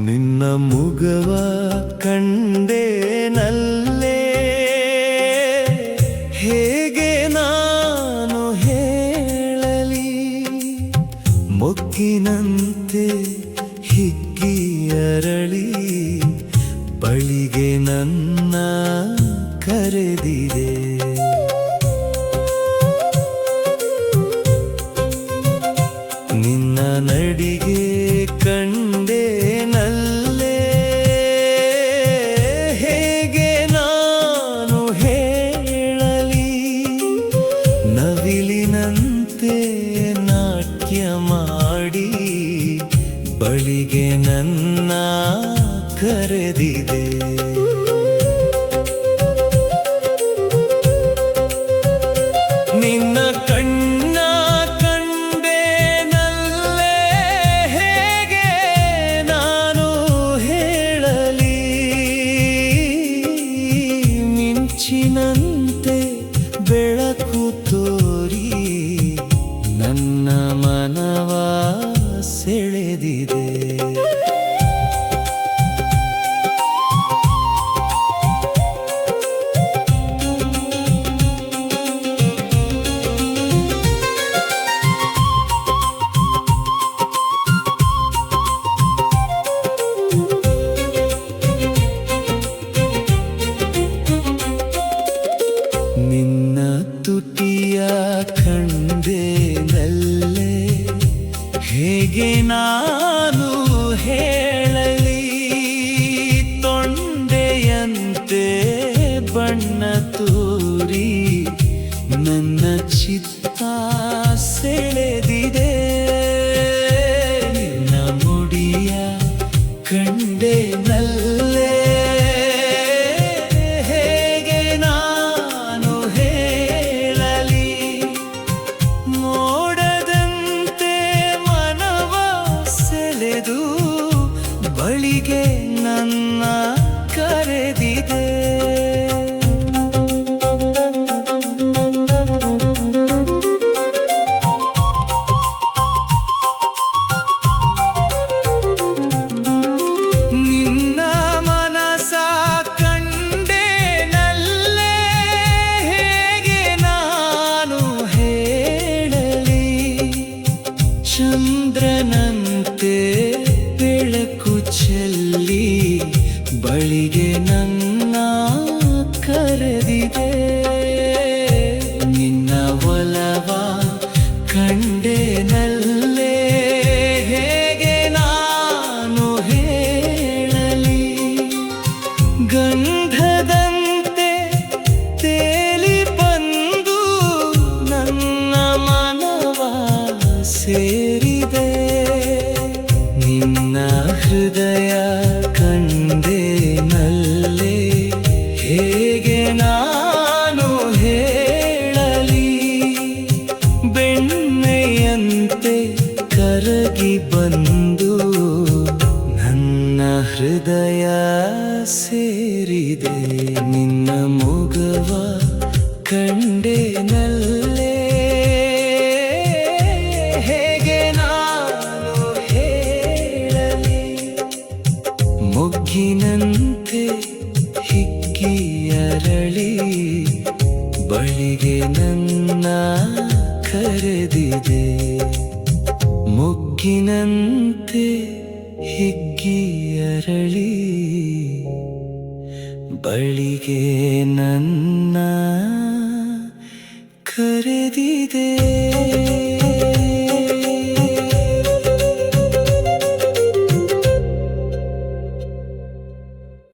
ನಿನ್ನ ಮುಗವ ಕಂಡೇನಲ್ಲೇ, ಹೇಗೆ ನಾನು ಹೇಳಲಿ? ಮೊಗ್ಗಿನಂತೆ ಹಿಗ್ಗಿ ಅರಳಿ ಬಳಿಗೆ ನನ್ನ ಕರೆದಿದೆ. ನಿನ್ನ ನಡಿಗೆ ಕಂಡೇನಲ್ಲೇ, ಹೇಗೆ ನಾನು ಹೇಳಲಿ? ನವಿಲಿನಂತೆ ನಾಟ್ಯ ಮಾಡಿ ಬಳಿಗೆ ನನ್ನ ಕರೆದಿದೆ. ನಿನ್ನ ಕಣ್ಣ ಕಂಡೇನಲ್ಲೇ, ಹೇಗೆ ನಾನು ಹೇಳಲಿ? ಮಿಂಚಿನಂತೆ ಬೆಳಕು ತೋರಿ ನನ್ನ ಮನವ ಸೆಳೆದಿದೆ. ನಿನ್ನ ತುಟಿಯ ಕಂಡೇನಲ್ಲೇ, ಹೇಗೆ ನಾನು ಹೇಳಲಿ? ತೊಂಡೆಯಂತೆ ಬಣ್ಣ ತೂರಿ ನನ್ನ ಚಿತ್ತ ಸೆಳೆದಿದೆ. ನಿನ್ನ ಮುಡಿಯ ಕಂಡೇನಲ್ಲೇ, ಹೇಗೆ ನಾನು ಹೇಳಲಿ? ಮೋಡದಂತೆ ಮನವ ಸೆಳೆದು ಬಳಿಗೆ ನನ್ನ ಕರೆದಿದೆ. ನಿನ್ನ ಮನಸ ಕಂಡೇನಲ್ಲೇ, ಹೇಗೆ ನಾನು ಹೇಳಲಿ? ಚಂದ್ರನಂತೆ ಬೆಳಕು ಚೆಲ್ಲಿ ಬಳಿಗೆ ನನ್ನ ಕರೆದಿದೆ. ನಿನ್ನ ಒಲವ ಕಂಡೇನಲ್ಲೇ, ಹೇಗೆ ನಾನು ಹೇಳಲಿ? ಗಂಧದಂತೆ ತೇಲಿ ಬಂದು ನನ್ನ ಮನವ ಸೇರಿದೆ. ನಿನ್ನ ಹೃದಯ ಕಂಡೇನಲ್ಲೇ, ಹೇಗೆ ನಾನು ಹೇಳಲಿ? ಬೆಣ್ಣೆಯಂತೆ ಕರಗಿ ಬಂದು ನನ್ನ ಹೃದಯ ಸೇರಿದೆ. ನಿನ್ನ ಮುಗವ ಕಂಡೇನಲ್ಲೇ, ಹೇಗೆ ನಾನು ಹೇಳಲಿ? ಮೊಗ್ಗಿನಂತೆ ಹಿಗ್ಗಿ ಅರಳಿ ಬಳಿಗೆ ನನ್ನ ಕರೆದಿದೆ. ಮೊಗ್ಗಿನಂತೆ ಹಿಗ್ಗಿ ಅರಳಿ ಬಳಿಗೆ ನನ್ನ ಕರೆದಿದೆ.